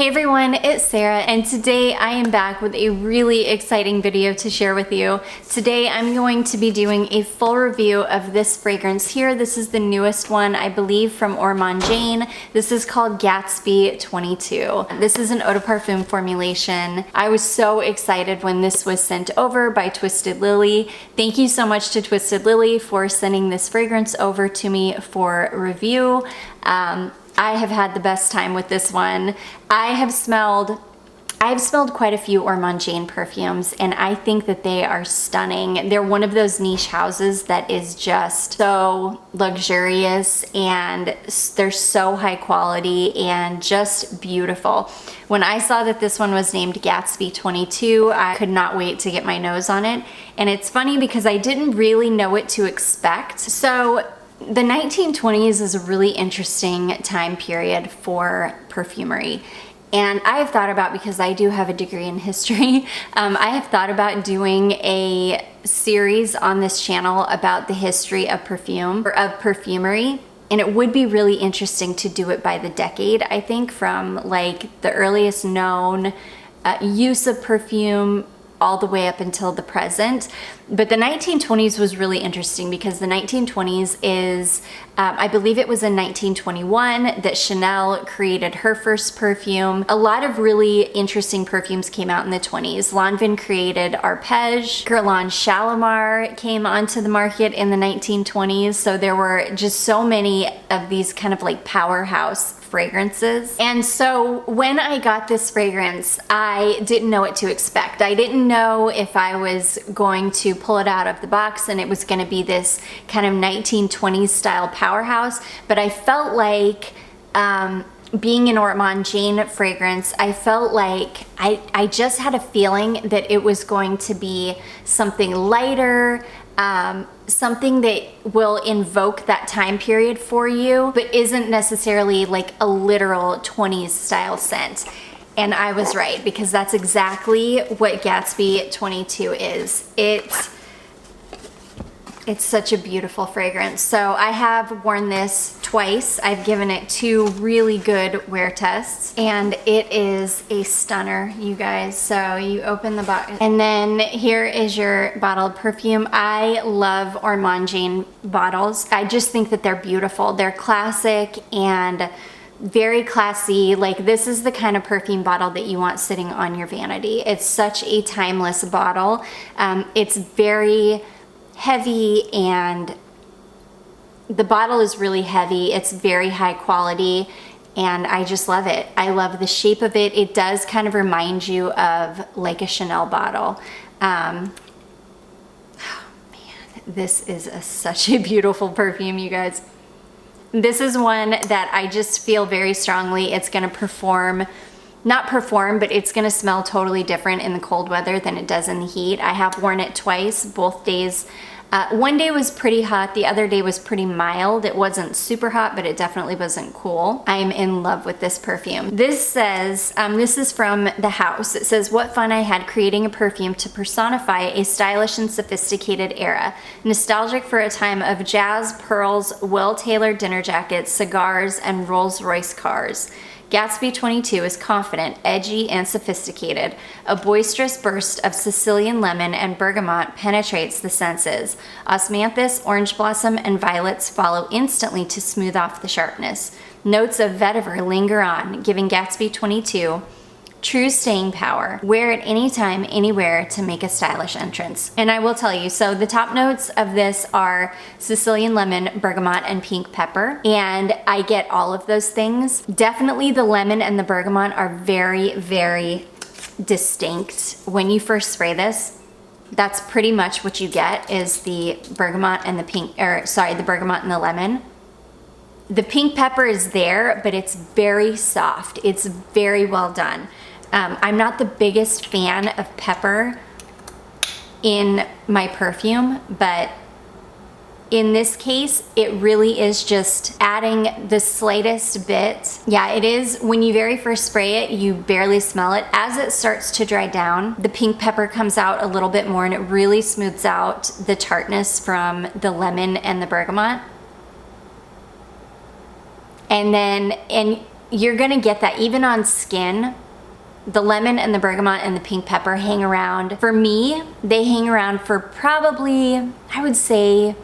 Hey everyone, it's Sarah, and today I am back with a really exciting video to share with you. Today I'm going to be doing a full review of this fragrance here. This is the newest one, I believe, from Ormande Jayne. This is called Gatsby 22. This is an eau de parfum formulation. I was so excited when this was sent over by Twisted Lily. Thank you so much to Twisted Lily for sending this fragrance over to me for review. I have had the best time with this one. I've smelled quite a few Ormande Jayne perfumes, and I think that they are stunning. They're one of those niche houses that is just so luxurious, and they're so high quality and just beautiful. When I saw that this one was named Gatsby 22, I could not wait to get my nose on it. And it's funny because I didn't really know what to expect. So the 1920s is a really interesting time period for perfumery. And I have thought about, because I do have a degree in history, I have thought about doing a series on this channel about the history of perfume, or of perfumery. And it would be really interesting to do it by the decade, I think, from like the earliest known use of perfume all the way up until the present. But the 1920s was really interesting because the 1920s is, I believe it was in 1921 that Chanel created her first perfume. A lot of really interesting perfumes came out in the 20s. Lanvin created Arpège. Guerlain Shalimar came onto the market in the 1920s. So there were just so many of these kind of like powerhouse fragrances. And so when I got this fragrance, I didn't know what to expect. I didn't know if I was going to pull it out of the box and it was going to be this kind of 1920s style powerhouse, but I felt like being an Ormande Jayne fragrance, I felt like I just had a feeling that it was going to be something lighter, something that will invoke that time period for you, but isn't necessarily like a literal 20s style scent. And I was right, because that's exactly what Gatsby 22 is. It's such a beautiful fragrance. So I have worn this twice. I've given it 2 really good wear tests, and it is a stunner, you guys. So you open the box, and then here is your bottle of perfume. I love Ormande Jayne bottles. I just think that they're beautiful. They're classic and very classy. Like, this is the kind of perfume bottle that you want sitting on your vanity. It's such a timeless bottle. It's very heavy, and the bottle is really heavy. It's very high quality, and I just love it. I love the shape of it. It does kind of remind you of like a Chanel bottle. Oh man, this is such a beautiful perfume, you guys. This is one that I just feel very strongly it's gonna not perform, but it's gonna smell totally different in the cold weather than it does in the heat. I have worn it twice, both days. One day was pretty hot, the other day was pretty mild. It wasn't super hot, but it definitely wasn't cool. I'm in love with this perfume. This says, this is from the house. It says, "What fun I had creating a perfume to personify a stylish and sophisticated era. Nostalgic for a time of jazz, pearls, well-tailored dinner jackets, cigars, and Rolls-Royce cars. Gatsby 22 is confident, edgy, and sophisticated. A boisterous burst of Sicilian lemon and bergamot penetrates the senses. Osmanthus, orange blossom, and violets follow instantly to smooth off the sharpness. Notes of vetiver linger on, giving Gatsby 22 true staying power. Wear it anytime, anywhere to make a stylish entrance." And I will tell you, so the top notes of this are Sicilian lemon, bergamot, and pink pepper. And I get all of those things. Definitely the lemon and the bergamot are very, very distinct. When you first spray this, that's pretty much what you get, is the bergamot and the the bergamot and the lemon. The pink pepper is there, but it's very soft. It's very well done. I'm not the biggest fan of pepper in my perfume, but in this case, it really is just adding the slightest bit. Yeah, it is. When you very first spray it, you barely smell it. As it starts to dry down, the pink pepper comes out a little bit more, and it really smooths out the tartness from the lemon and the bergamot. And then, you're gonna get that even on skin. The lemon and the bergamot and the pink pepper hang around. For me, they hang around for probably, I would say,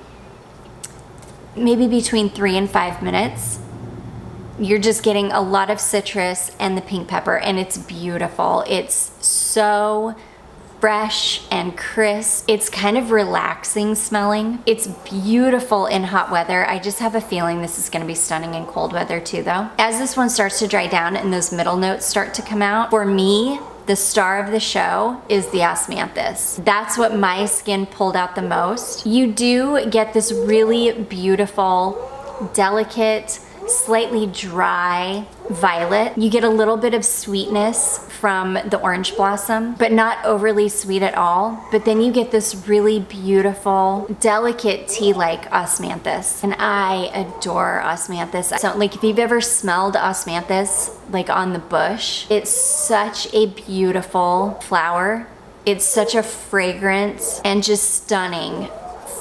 maybe between 3 and 5 minutes. You're just getting a lot of citrus and the pink pepper, and it's beautiful. It's so fresh and crisp. It's kind of relaxing smelling. It's beautiful in hot weather. I just have a feeling this is gonna be stunning in cold weather too though. As this one starts to dry down and those middle notes start to come out, for me, the star of the show is the osmanthus. That's what my skin pulled out the most. You do get this really beautiful, delicate, slightly dry violet. You get a little bit of sweetness from the orange blossom, but not overly sweet at all. But then you get this really beautiful, delicate tea-like osmanthus. And I adore osmanthus. So like if you've ever smelled osmanthus like on the bush, it's such a beautiful flower. It's such a fragrant and just stunning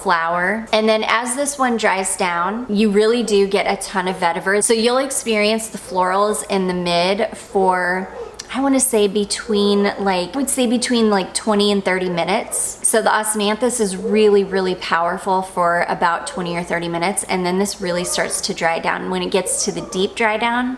flower. And then as this one dries down, you really do get a ton of vetiver. So you'll experience the florals in the mid for, I want to say between like 20 and 30 minutes. So the osmanthus is really, really powerful for about 20 or 30 minutes. And then this really starts to dry down. When it gets to the deep dry down,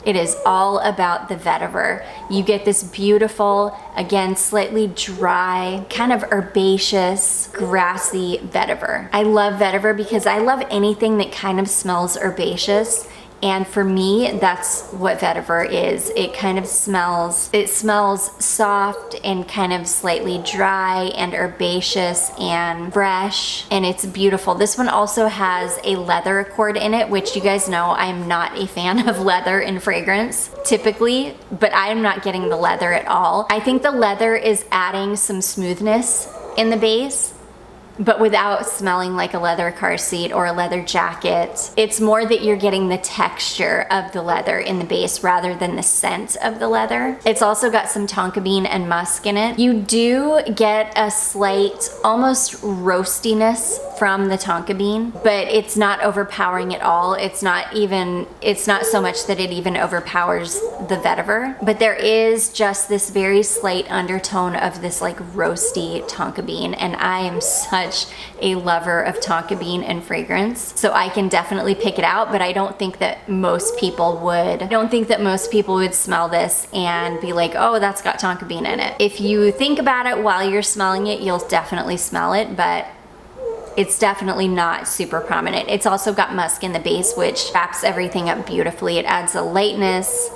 it is all about the vetiver. You get this beautiful, again, slightly dry, kind of herbaceous, grassy vetiver. I love vetiver because I love anything that kind of smells herbaceous. And for me, that's what vetiver is. It kind of smells, it smells soft and kind of slightly dry and herbaceous and fresh, and it's beautiful. This one also has a leather accord in it, which you guys know I'm not a fan of leather in fragrance typically, but I'm not getting the leather at all. I think the leather is adding some smoothness in the base, but without smelling like a leather car seat or a leather jacket. It's more that you're getting the texture of the leather in the base rather than the scent of the leather. It's also got some tonka bean and musk in it. You do get a slight, almost roastiness from the tonka bean, but it's not overpowering at all. It's not so much that it even overpowers the vetiver, but there is just this very slight undertone of this like roasty tonka bean, and I am such a lover of tonka bean and fragrance, so I can definitely pick it out, but I don't think that most people would. I don't think that most people would smell this and be like, oh, that's got tonka bean in it. If you think about it while you're smelling it, you'll definitely smell it, but it's definitely not super prominent. It's also got musk in the base, which wraps everything up beautifully. It adds a lightness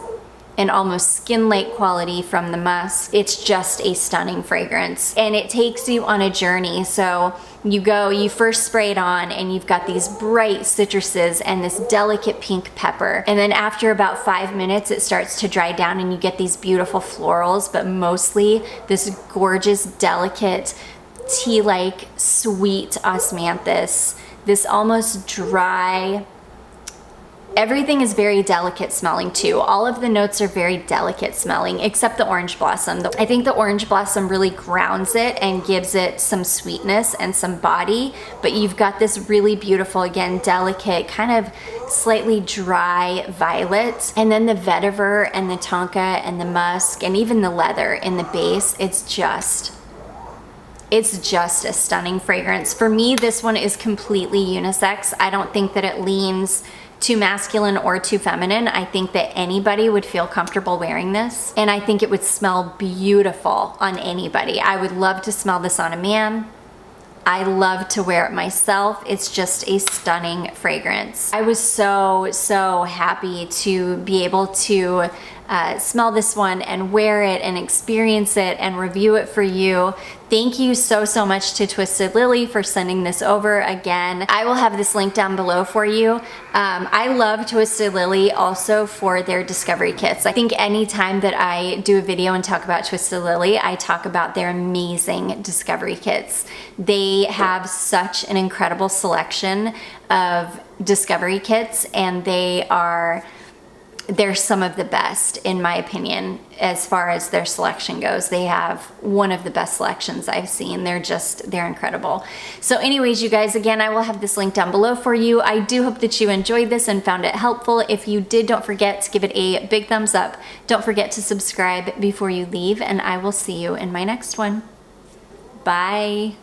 and almost skin-like quality from the musk. It's just a stunning fragrance, and it takes you on a journey. So you first spray it on and you've got these bright citruses and this delicate pink pepper, and then after about 5 minutes it starts to dry down and you get these beautiful florals, but mostly this gorgeous, delicate, tea-like, sweet osmanthus, this almost dry. Everything is very delicate smelling too. All of the notes are very delicate smelling, except the orange blossom. I think the orange blossom really grounds it and gives it some sweetness and some body, but you've got this really beautiful, again, delicate, kind of slightly dry violet, and then the vetiver and the tonka and the musk and even the leather in the base. It's just a stunning fragrance. For me, this one is completely unisex. I don't think that it leans too masculine or too feminine. I think that anybody would feel comfortable wearing this, and I think it would smell beautiful on anybody. I would love to smell this on a man. I love to wear it myself. It's just a stunning fragrance. I was so happy to be able to smell this one and wear it and experience it and review it for you. Thank you so much to Twisted Lily for sending this over again. I will have this link down below for you. I love Twisted Lily also for their discovery kits. I think anytime that I do a video and talk about Twisted Lily, I talk about their amazing discovery kits. They have such an incredible selection of discovery kits, and they are they're some of the best, in my opinion, as far as their selection goes. They have one of the best selections I've seen. They're incredible. So anyways, you guys, again, I will have this link down below for you. I do hope that you enjoyed this and found it helpful. If you did, don't forget to give it a big thumbs up. Don't forget to subscribe before you leave, and I will see you in my next one. Bye.